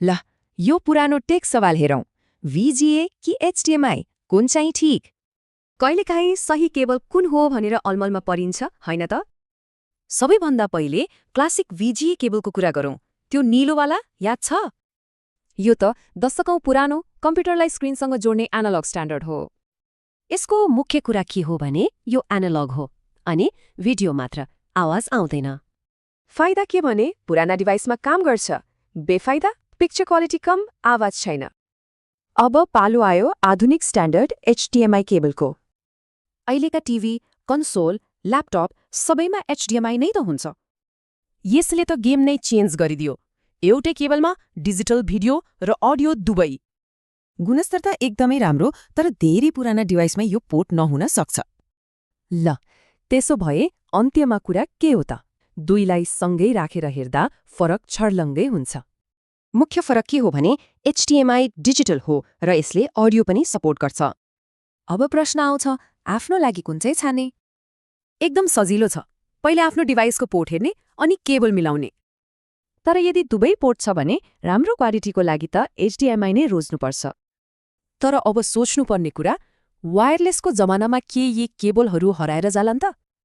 ल यो पुरानो टेक सवाल हेरौं। VGA कि HDMI कुन चाहिँ ठिक? कहिलेकाहीँ सही केबल कुन हो भनेर अलमलमा परिन्छ, होइन त? सबैभन्दा पहिले क्लासिक VGA केबलको कुरा गरौँ। त्यो नीलोवाला याद छ? यो त दशकौं पुरानो कम्प्युटरलाई स्क्रिनसँग जोड्ने एनालग स्ट्यान्डर्ड हो। यसको मुख्य कुरा के हो भने यो एनालग हो अनि भिडियो मात्र, आवाज आउँदैन। फाइदा के भने पुराना डिभाइसमा काम गर्छ। बेफाइदा पिक्चर क्वालिटी कम, आवाज छैन। अब पालो आयो आधुनिक स्ट्यान्डर्ड HDMI केबलको। अहिलेका टिभी, कन्सोल, ल्यापटप सबैमा HDMI नै त हुन्छ। यसले त गेम नै चेन्ज गरिदियो। एउटै केबलमा डिजिटल भिडियो र अडियो दुवै। गुणस्तर त एकदमै राम्रो, तर धेरै पुराना डिभाइसमा यो पोर्ट नहुन सक्छ। ल त्यसो भए अन्त्यमा कुरा के हो त? दुईलाई सँगै राखेर हेर्दा फरक छर्लङ्गै हुन्छ। मुख्य फरक के हो भने HDMI डिजिटल हो र यसले अडियो पनि सपोर्ट गर्छ। अब प्रश्न आउँछ, आफ्नो लागि कुन चाहिँ छाने? एकदम सजिलो छ। पहिले आफ्नो डिभाइसको पोर्ट हेर्ने अनि केबल मिलाउने। तर यदि दुवै पोर्ट छ भने राम्रो क्वालिटीको लागि त HDMI नै रोज्नुपर्छ। तर अब सोच्नुपर्ने कुरा, वायरलेसको जमानामा के यी केबलहरू हराएर जालान् त?